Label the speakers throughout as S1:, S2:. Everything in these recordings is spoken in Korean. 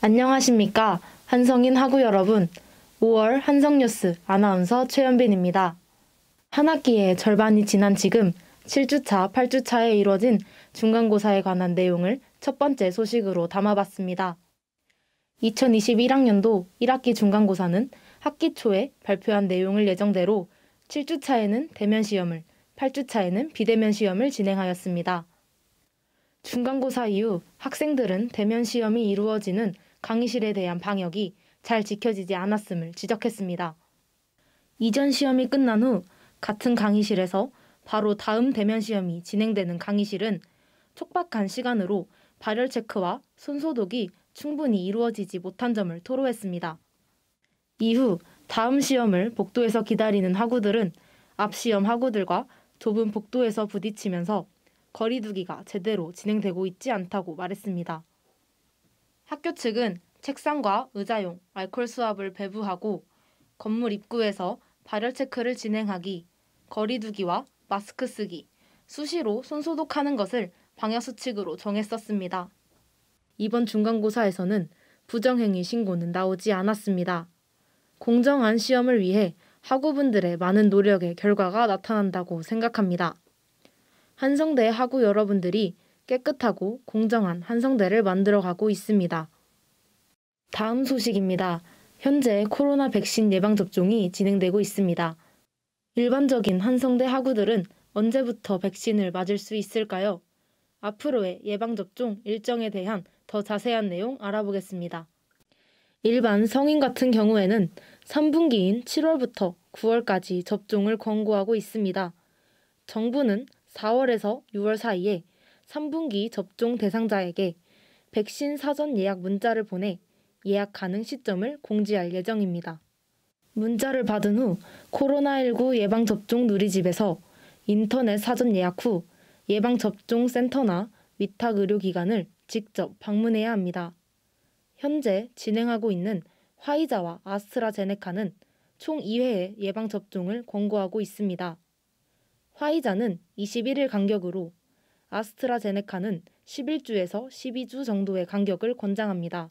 S1: 안녕하십니까. 한성인 하구 여러분. 5월 한성뉴스 아나운서 최연빈입니다. 한 학기의 절반이 지난 지금 7주차, 8주차에 이뤄진 중간고사에 관한 내용을 첫 번째 소식으로 담아봤습니다. 2021학년도 1학기 중간고사는 학기 초에 발표한 내용을 예정대로 7주차에는 대면 시험을, 8주차에는 비대면 시험을 진행하였습니다. 중간고사 이후 학생들은 대면 시험이 이루어지는 강의실에 대한 방역이 잘 지켜지지 않았음을 지적했습니다. 이전 시험이 끝난 후 같은 강의실에서 바로 다음 대면 시험이 진행되는 강의실은 촉박한 시간으로 발열 체크와 손 소독이 충분히 이루어지지 못한 점을 토로했습니다. 이후 다음 시험을 복도에서 기다리는 학우들은 앞 시험 학우들과 좁은 복도에서 부딪히면서 거리 두기가 제대로 진행되고 있지 않다고 말했습니다. 학교 측은 책상과 의자용 알코올 수압을 배부하고 건물 입구에서 발열 체크를 진행하기, 거리 두기와 마스크 쓰기, 수시로 손 소독하는 것을 방역 수칙으로 정했었습니다. 이번 중간고사에서는 부정행위 신고는 나오지 않았습니다. 공정한 시험을 위해 학우분들의 많은 노력의 결과가 나타난다고 생각합니다. 한성대 학우 여러분들이 깨끗하고 공정한 한성대를 만들어가고 있습니다. 다음 소식입니다. 현재 코로나 백신 예방접종이 진행되고 있습니다. 일반적인 한성대 학우들은 언제부터 백신을 맞을 수 있을까요? 앞으로의 예방접종 일정에 대한 더 자세한 내용 알아보겠습니다. 일반 성인 같은 경우에는 3분기인 7월부터 9월까지 접종을 권고하고 있습니다. 정부는 4월에서 6월 사이에 3분기 접종 대상자에게 백신 사전 예약 문자를 보내 예약 가능 시점을 공지할 예정입니다. 문자를 받은 후 코로나19 예방접종 누리집에서 인터넷 사전 예약 후 예방접종센터나 위탁 의료기관을 직접 방문해야 합니다. 현재 진행하고 있는 화이자와 아스트라제네카는 총 2회의 예방접종을 권고하고 있습니다. 화이자는 21일 간격으로, 아스트라제네카는 11주에서 12주 정도의 간격을 권장합니다.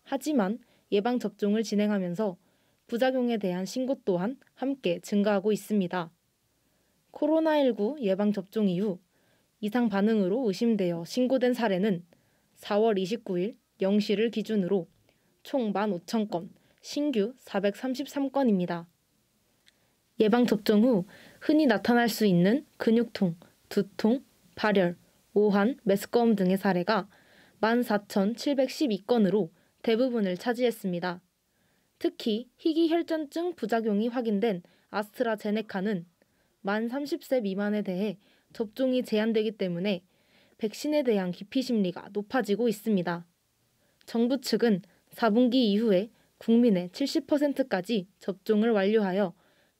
S1: 하지만 예방접종을 진행하면서 부작용에 대한 신고 또한 함께 증가하고 있습니다. 코로나19 예방접종 이후 이상 반응으로 의심되어 신고된 사례는 4월 29일 0시를 기준으로 총 15,000건, 신규 433건입니다. 예방접종 후 흔히 나타날 수 있는 근육통, 두통, 발열, 오한, 메스꺼움 등의 사례가 14,712건으로 대부분을 차지했습니다. 특히 희귀혈전증 부작용이 확인된 아스트라제네카는 만 30세 미만에 대해 접종이 제한되기 때문에 백신에 대한 기피 심리가 높아지고 있습니다. 정부 측은 4분기 이후에 국민의 70%까지 접종을 완료하여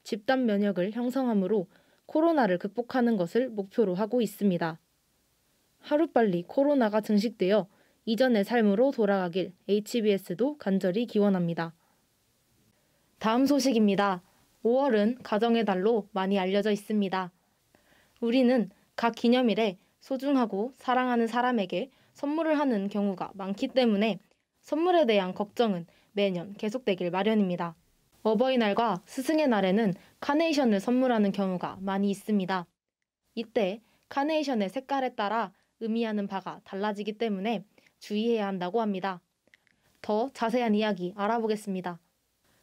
S1: 집단 면역을 형성함으로 코로나를 극복하는 것을 목표로 하고 있습니다. 하루빨리 코로나가 증식되어 이전의 삶으로 돌아가길 HBS도 간절히 기원합니다. 다음 소식입니다. 5월은 가정의 달로 많이 알려져 있습니다. 우리는 각 기념일에 소중하고 사랑하는 사람에게 선물을 하는 경우가 많기 때문에 선물에 대한 걱정은 매년 계속되길 마련입니다. 어버이날과 스승의 날에는 카네이션을 선물하는 경우가 많이 있습니다. 이때 카네이션의 색깔에 따라 의미하는 바가 달라지기 때문에 주의해야 한다고 합니다. 더 자세한 이야기 알아보겠습니다.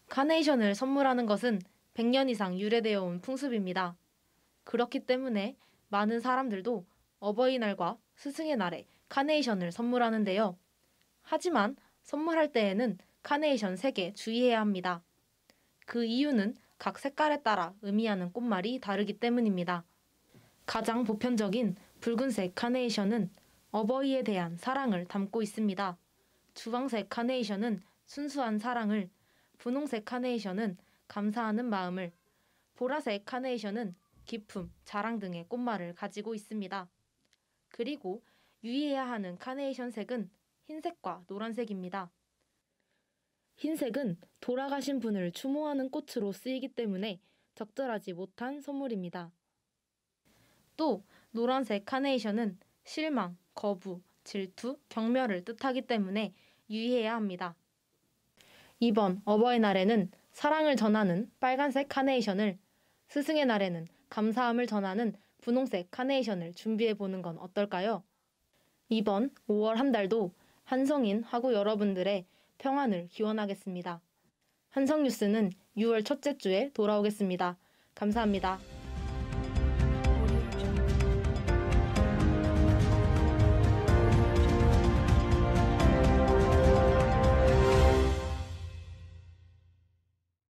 S1: 카네이션을 선물하는 것은 100년 이상 유래되어 온 풍습입니다. 그렇기 때문에 많은 사람들도 어버이날과 스승의 날에 카네이션을 선물하는데요. 하지만 선물할 때에는 카네이션 색에 주의해야 합니다. 그 이유는 각 색깔에 따라 의미하는 꽃말이 다르기 때문입니다. 가장 보편적인 붉은색 카네이션은 어버이에 대한 사랑을 담고 있습니다. 주황색 카네이션은 순수한 사랑을, 분홍색 카네이션은 감사하는 마음을, 보라색 카네이션은 기쁨, 자랑 등의 꽃말을 가지고 있습니다. 그리고 유의해야 하는 카네이션 색은 흰색과 노란색입니다. 흰색은 돌아가신 분을 추모하는 꽃으로 쓰이기 때문에 적절하지 못한 선물입니다. 또 노란색 카네이션은 실망, 거부, 질투, 경멸을 뜻하기 때문에 유의해야 합니다. 이번 어버이날에는 사랑을 전하는 빨간색 카네이션을, 스승의 날에는 감사함을 전하는 분홍색 카네이션을 준비해보는 건 어떨까요? 이번 5월 한 달도 한성인 화구 여러분들의 평안을 기원하겠습니다. 한성뉴스는 6월 첫째 주에 돌아오겠습니다. 감사합니다.